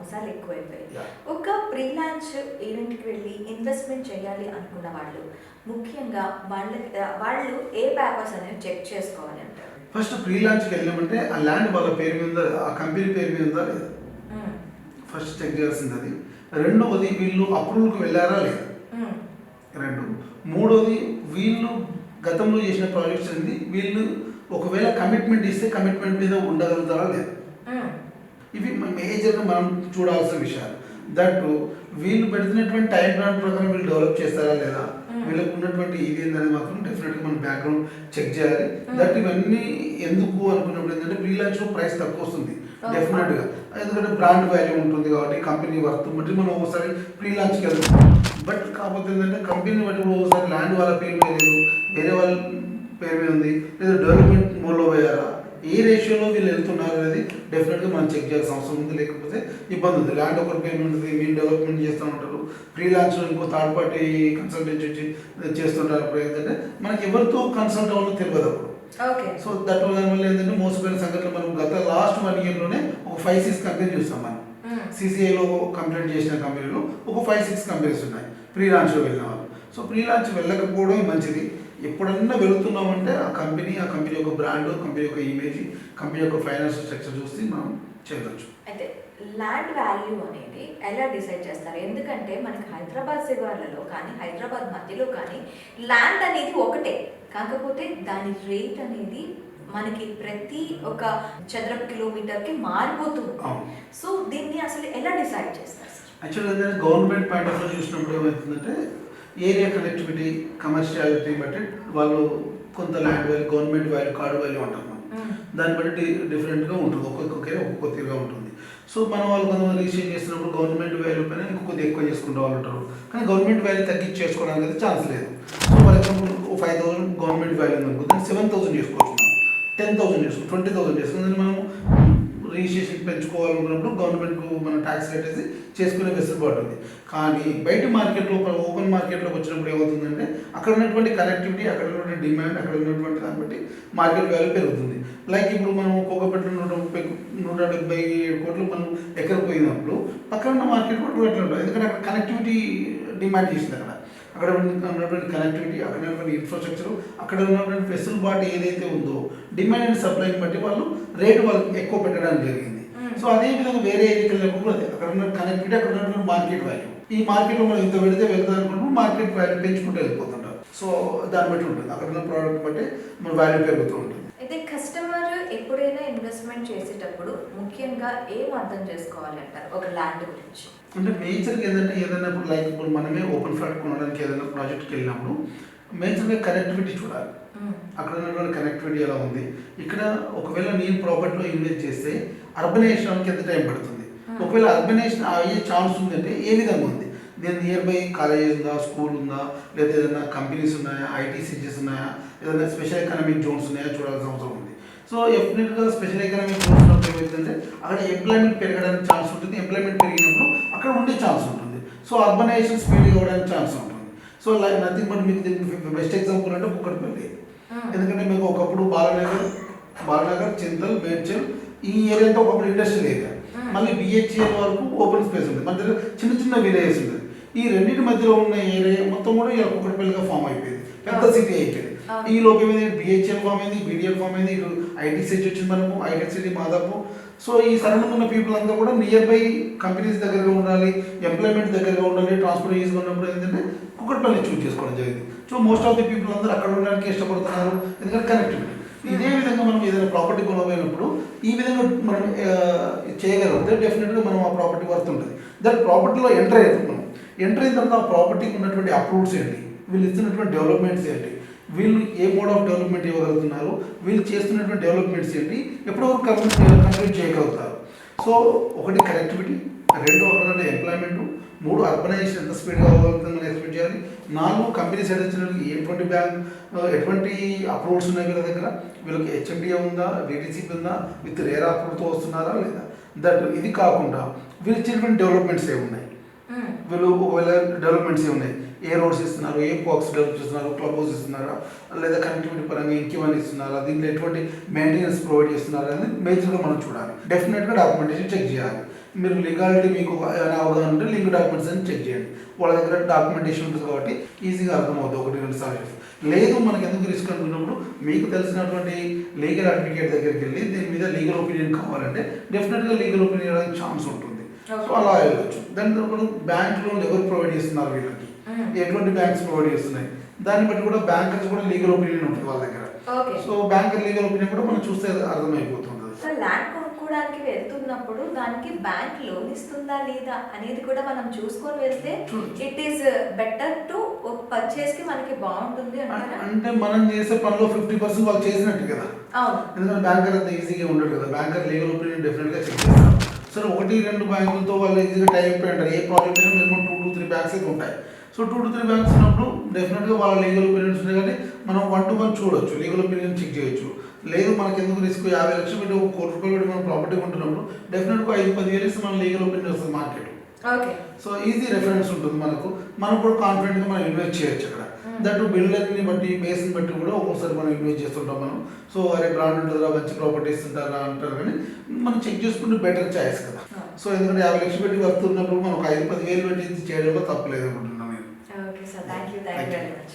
మోసాలు ఎక్కువైపోయాయి. Yeah. ఒక ఫ్రీలాన్స్ ఈవెంట్కి వెళ్ళి ఇన్వెస్ట్మెంట్ చేయాలి అనుకున్న వాళ్ళు ముఖ్యంగా వాళ్ళు ఏ పేపర్స్ అనేవి చెక్ చేసుకోవాలి అంటారు? ఫస్ట్ ఫ్రీలాన్స్కి వెళ్ళామంటే ఆ ల్యాండ్ వాళ్ళ పేరు మీద ఆ కంపెనీ పేరు మీద ఉందా లేదా ఫస్ట్ చెక్ చేయాల్సింది అది. రెండవది వీళ్ళు అప్రూవల్కి వెళ్ళారా లేదా, రెండు. మూడవది వీళ్ళు గతంలో చేసిన ప్రాజెక్ట్స్ ఏంది, వీళ్ళు ఒకవేళ కమిట్మెంట్ ఇస్తే కమిట్మెంట్ మీద ఉండగలుగుతారా లేదా. ఇవి మేజర్గా మనం చూడాల్సిన విషయాలు. దట్ వీళ్ళు పెడుతున్నటువంటి టైం ప్లాన్ ప్రకారం వీళ్ళు డెవలప్ చేస్తారా లేదా, వీళ్ళకు ఉన్నటువంటి ఇది ఏంటనేది మాత్రం డెఫినెట్గా మనం బ్యాక్గ్రౌండ్ చెక్ చేయాలి. దట్ ఇవన్నీ ఎందుకు అనుకున్నప్పుడు ఏంటంటే ఫ్రీలాన్స్లో ప్రైస్ తక్కువ వస్తుంది డెఫినెట్గా, ఎందుకంటే బ్రాండ్ వాల్యూ ఉంటుంది కాబట్టి కంపెనీ వర్త్ బట్టి మనం ఒకసారి ఫ్రీలాన్స్కి వెళ్తాం. బట్ కాకపోతే ఏంటంటే కంపెనీ బట్టి ఒకసారి ల్యాండ్ వాళ్ళ పేరు మీద లేదు, వేరే వాళ్ళ పేరు మీద ఉంది, లేదా డెవలప్మెంట్ మోడ్లో పోయారా, ఏ రేషియోలో వీళ్ళు వెళ్తున్నారు అనేది డెఫినెట్గా మనం చెక్ చేయాల్సిన అవసరం ఉంది. లేకపోతే ఇబ్బంది ఉంది. ల్యాండ్ ఒకరి పేరు ఉంటుంది, మీరు డెవలప్మెంట్ చేస్తూ ఉంటారు, ఫ్రీలాన్స్లో ఇంకో థర్డ్ పార్టీ కన్సల్టెన్సీ వచ్చి చేస్తుంటారు. అప్పుడు ఏంటంటే మనకి ఎవరితో కన్సల్ట్ అవ్వాలో తెలియదు అప్పుడు. సో దట్ వల్ల ఏంటంటే మోసపోయిన సంఘటనలు మనం గత లాస్ట్ 1 yearలోనే ఒక 5-6 కంపెనీ చూస్తాం. మనం సిసిఐలో కంప్లైంట్ చేసిన కంపెనీలు ఒక 5-6 కంపెనీస్ ఉన్నాయి ఫ్రీలాన్స్లో వెళ్ళిన వాళ్ళు. సో ఫ్రీలాన్స్ వెళ్ళకపోవడం మంచిది. ఎప్పుడన్నా వెళుతున్నామంటే ఆ కంపెనీ యొక్క బ్రాండ్, కంపెనీ యొక్క ఇమేజ్, కంపెనీ యొక్క ఫైనాన్షియల్ స్ట్రక్చర్ చూసి మనం చేయవచ్చు. అయితే ల్యాండ్ వాల్యూ అనేది ఎలా డిసైడ్ చేస్తారు? ఎందుకంటే మనకి హైదరాబాద్ శివార్లలో కానీ హైదరాబాద్ మధ్యలో కానీ ల్యాండ్ అనేది ఒకటే, కాకపోతే దాని రేట్ అనేది మనకి ప్రతి ఒక చదరపు కిలోమీటర్కి మారిపోతుంది. సో దీన్ని అసలు ఎలా డిసైడ్ చేస్తారు? యాక్చువల్గా గవర్నమెంట్ పాయింట్ ఆఫ్ వ్యూ చూసినప్పుడు ఏమవుతుందంటే ఏరియా కనెక్టివిటీ, కమర్షియాలిటీ బట్టి వాళ్ళు కొంత land value, government value, card value అంటాం. దాన్ని బట్టి డిఫరెంట్గా ఉంటుంది, ఒక్కొక్క తీరుగా ఉంటుంది. సో మన వాళ్ళు కొంతమంది రిజిస్ట్రేషన్ చేస్తున్నప్పుడు గవర్నమెంట్ వాల్యూ పైన ఇంకొద్ది ఎక్కువ చేసుకుంటే వాళ్ళు ఉంటారు, కానీ గవర్నమెంట్ వాల్యూ తగ్గించి చేసుకోవడానికి అయితే ఛాన్స్ లేదు. So for example 5,000 government value ఉందనుకో, దాన్ని 7,000 చేసుకోవచ్చు, 10,000 చేసుకోవచ్చు, 20,000 చేసుకోవచ్చు. మనం రిజిస్ట్రేషన్ పెంచుకోవాలనుకున్నప్పుడు గవర్నమెంట్కు మన ట్యాక్స్ రేట్ వేసి చేసుకునే వెసులుబాటు ఉంది. కానీ బయట మార్కెట్లో, ఓపెన్ మార్కెట్లోకి వచ్చినప్పుడు ఏమవుతుందంటే అక్కడ ఉన్నటువంటి కనెక్టివిటీ, అక్కడ ఉన్నటువంటి డిమాండ్, అక్కడ ఉన్నటువంటి దాన్ని బట్టి మార్కెట్ వాల్యూ పెరుగుతుంది. లైక్ ఇప్పుడు మనం కోకపేటలో 177 కోట్లు మనం ఎక్కడ పోయినప్పుడు పక్కన ఉన్న మార్కెట్ కూడా అట్లా ఉంటుంది. ఎందుకంటే అక్కడ కనెక్టివిటీ డిమాండ్ చేసింది. అక్కడ ఉన్నటువంటి కనెక్టివిటీ, అక్కడ ఉన్నటువంటి ఇన్ఫ్రాస్ట్రక్చర్, అక్కడ ఉన్నటువంటి వెసులుబాటు ఏదైతే ఉందో డిమాండ్ అండ్ సప్లైని బట్టి వాళ్ళు రేటు వాళ్ళకి ఎక్కువ పెట్టడానికి జరిగింది. సో అదే విధంగా వేరే ఏరియాలో కూడా అదే, అక్కడ ఉన్న కనెక్టివిటీ, అక్కడ ఉన్నటువంటి మార్కెట్ వాల్యూ, ఈ మార్కెట్లో మనం ఇంత పెడితే వెళ్తాం అనుకున్నప్పుడు మార్కెట్ వాల్యూ పెంచుకుంటూ వెళ్ళిపోతుంటారు. సో దాన్ని బట్టి ఉంటుంది, అక్కడ ఉన్న ప్రోడక్ట్ బట్టి మన వాల్యూ పెరుగుతూ ఉంటుంది. అయితే కస్టమర్ ఎప్పుడైనా ఇన్వెస్ట్మెంట్ చేసేటప్పుడు ముఖ్యంగా ఏం అర్థం చేసుకోవాలి అంటారు ఒక ల్యాండ్ గురించి? అంటే మేజర్గా ఏంటంటే ఏదైనా ఇప్పుడు లైక్ ఇప్పుడు మనమే ఓపెన్ ఫ్లాట్ కొనడానికి ఏదైనా ప్రాజెక్ట్కి వెళ్ళినప్పుడు మేజర్గా కనెక్టివిటీ చూడాలి. అక్కడ ఉన్నటువంటి కనెక్టివిటీ ఎలా ఉంది. ఇక్కడ ఒకవేళ నేను ప్రాపర్టీలో ఇన్వెస్ట్ చేస్తే అర్బనైజేషన్కి ఎంత టైం పడుతుంది, ఒకవేళ అర్బనైజేషన్ అయ్యే ఛాన్స్ ఉందంటే ఏ విధంగా ఉంది, దీని నియర్ బై కాలేజెస్ ఉందా, స్కూల్ ఉందా, లేదా ఏదైనా కంపెనీస్ ఉన్నాయా, ఐటీ సిటీస్ ఉన్నాయా, ఏదైనా స్పెషల్ ఎకనామిక్ జోన్స్ ఉన్నాయా చూడాల్సిన అవసరం ఉంది. సో డెఫినెట్గా స్పెషల్ ఎకనామిక్ జోన్స్ ఉన్నప్పుడు ఏమవుతుందంటే అక్కడ ఎంప్లాయ్మెంట్ పెరగడానికి ఛాన్స్ ఉంటుంది. ఎంప్లాయ్మెంట్ పెరిగినప్పుడు అక్కడ ఉండే ఛాన్స్ ఉంటుంది. సో అర్బనైజేషన్ స్పీడ్ అవ్వడానికి ఛాన్స్ ఉంటుంది. సో లైక్ నథింగ్ బట్ మీకు దీనికి బెస్ట్ ఎగ్జాంపుల్ అంటే కుక్కట్పల్లి. ఎందుకంటే మీకు ఒకప్పుడు బాలనగర్, చింతల్, మేడ్చల్ ఈ ఏరియా అంతా ఒకప్పుడు ఇండస్ట్రియల్ ఏరియా, మళ్ళీ బిహెచ్ఎల్ వరకు ఓపెన్ స్పేస్ ఉంటుంది, మధ్యలో చిన్న విలేజెస్ ఉంటుంది. ఈ రెండింటి మధ్యలో ఉన్న ఏరియా మొత్తం కూడా ఇలా కుక్కట్పల్లిగా ఫామ్ అయిపోయింది, పెద్ద సిటీ అయిపోయింది. ఈ లోపు ఏమైంది, బిహెచ్ఎల్ ఫామ్ అయింది, బీడిఎల్ ఫామ్ అయింది, ఇటు ఐటీ సిటీ వచ్చింది మనకు, ఐటీ సిటీ మాదాపు. సో ఈ సరౌండింగ్ ఉన్న పీపుల్ అంతా కూడా నియర్ బై కంపెనీస్ దగ్గరగా ఉండాలి, ఎంప్లాయ్మెంట్ దగ్గరగా ఉండాలి, ట్రాన్స్పోర్ట్ ఈజీగా ఉన్నప్పుడు ఏంటంటే కుక్కట్పల్లి చూస్ చేసుకోవడం జరిగింది. So most of the people అందరూ అక్కడ ఉండడానికి ఇష్టపడుతున్నారు, ఎందుకంటే కనెక్టివిటీ. ఇదే విధంగా మనం ఏదైనా ప్రాపర్టీ కొనబోయినప్పుడు ఈ విధంగా మనం చేయగలిగితే డెఫినెట్గా మనం ఆ ప్రాపర్టీ వర్త్ ఉంటుంది. దాని ప్రాపర్టీలో ఎంటర్ అవుతుంది. మనం ఎంటర్ అయిన తర్వాత ఆ ప్రాపర్టీకి ఉన్నటువంటి అప్రూవ్స్ ఏంటి, వీళ్ళు ఇస్తున్నటువంటి డెవలప్మెంట్స్ ఏంటి, వీళ్ళు ఏ మోడ్ ఆఫ్ డెవలప్మెంట్ ఇవ్వగలుగుతున్నారు, వీళ్ళు చేస్తున్నటువంటి డెవలప్మెంట్స్ ఏంటి, ఎప్పటివరకు కంప్లీట్ చేయగలుగుతారు. సో ఒకటి కనెక్టివిటీ, రెండు ఒకటి ఎంప్లాయ్మెంట్, 3 అర్బనైజేషన్ ఎంత స్పీడ్గా అవ్వగలుగుతుందని మనం ఎక్స్పెక్ట్ చేయాలి. 4 కంపెనీ సైడ్ వచ్చిన ఎటువంటి అప్రూవల్స్ ఉన్నాయి వీళ్ళ దగ్గర, వీళ్ళకి హెచ్ఎండిఏ ఉందా, డిటిసిపి ఉందా, విత్ రేరా అప్రూవ్తో వస్తున్నారా లేదా. ఇది కాకుండా వీళ్ళు ఇచ్చినటువంటి డెవలప్మెంట్స్ ఏమున్నాయి, వీళ్ళు ఒకవేళ డెవలప్మెంట్స్ ఏమున్నాయి, ఏ రోడ్స్ ఇస్తున్నారు, ఏ పార్క్స్ డెవలప్ చేస్తున్నారు, క్లబ్ హౌస్ ఇస్తున్నారా, లేదా కనెక్టివిటీ పరంగా ఇంకేమైనా ఇస్తున్నారా, దీంట్లో ఎటువంటి మెయింటెనెన్స్ ప్రొవైడ్ చేస్తున్నారా అనేది మేజర్గా మనం చూడాలి. డెఫినెట్గా డాక్యుమెంటేషన్ చెక్ చేయాలి. మీరు లీగాలిటీ మీకు ఏమైనా అవగాహన ఉంటే లింక్ డాక్యుమెంట్స్ అని చెక్ చేయండి. వాళ్ళ దగ్గర డాక్యుమెంటేషన్ ఉంటుంది కాబట్టి ఈజీగా అర్థమవుతుంది 1-2 సార్లు. లేదు మనకి ఎందుకు రిస్క్ అనుకున్నప్పుడు మీకు తెలిసినటువంటి లీగల్ అడ్వకేట్ దగ్గరికి వెళ్ళి దీని మీద లీగల్ ఒపీనియన్ కావాలంటే డెఫినెట్గా లీగల్ ఒపీనియన్ ఇవ్వడానికి ఛాన్స్ ఉంటుంది. సో అలా వెళ్ళొచ్చు. దాని తర్వాత బ్యాంక్ లోన్ ఎవరు ప్రొవైడ్ చేస్తున్నారు వీళ్ళకి, ఎటువంటి బ్యాంక్స్ ప్రొవైడ్ చేస్తున్నాయి, దాన్ని బట్టి కూడా బ్యాంకర్స్ కూడా లీగల్ ఒపీనియన్ ఉంటుంది వాళ్ళ దగ్గర. సో బ్యాంకర్ లీగల్ ఒపీనియన్ కూడా మనం చూస్తే అర్థమైపోతుంది. ల్యాండ్ కొనుక్కోవడానికి వెళ్తున్నప్పుడు దానికి బ్యాంక్ లోన్ ఇస్తుందా లేదా అనేది కూడా మనం చూసుకొని వెళ్తే it is better to purchase కి మనకి బాగుంటుంది అంటారా? అంటే మనం చేసే పనిలో 50% వాళ్ళు చేసినట్టు కదా. అవును. ఎందుకంటే బ్యాంకర్ అంత ఈజీగా ఉండదు కదా. బ్యాంకర్ లీగల్ ఒపీనియన్ డెఫినెట్గా చెక్ చేస్తారు. సరే 1-2 బ్యాంకులతో వాళ్ళు ఈజీగా టైం అయిపోయి అంటారు. ఏ ప్రాజెక్ట్ అయినా మినిమం 2-3 బ్యాంక్స్ అయితే ఉంటాయి. సో 2-3 బ్యాంక్స్ ఉన్నప్పుడు డెఫినెట్గా వాళ్ళ లీగల్ ఒపీనియన్స్ ఉన్నాయి కానీ మనం 1-to-1 చూడొచ్చు, లీగల్ ఒపీనియన్ చెక్ చేయొచ్చు. లేదు మనకి ఎందుకు రిస్క్ 50 లక్షలు పెట్టి 1 కోటి రూపాయలు పెట్టి మనం ప్రాపర్టీ కొంటున్నప్పుడు డెఫినెట్గా 5-10 వేలు ఇస్తే మన లీగల్ ఒపీనియన్ వస్తుంది మార్కెట్. సో ఈజీ రెఫరెన్స్ ఉంటుంది మనకు. మనం కూడా కాన్ఫిడెంట్గా మనం ఇన్వెస్ట్ చేయొచ్చు అక్కడ. దట్ బిల్డర్ని బట్టి బేస్ని బట్టి కూడా ఒక్కోసారి మనం ఇన్వెస్ట్ చేస్తుంటాం మనం. సో అరే బ్రాండ్ ఉంటుందా, మంచి ప్రాపర్టీస్ ఉంటారా అంటారు కానీ మనం చెక్ చేసుకుంటే బెటర్ చాయిస్ కదా. సో ఎందుకంటే 50 లక్షలు పెట్టి వస్తున్నప్పుడు మనం ఒక 5-10 వేలు పెట్టి చేయడంలో తప్పలేదు అనుకుంటున్నాను నేను. Okay sir, thank you very much.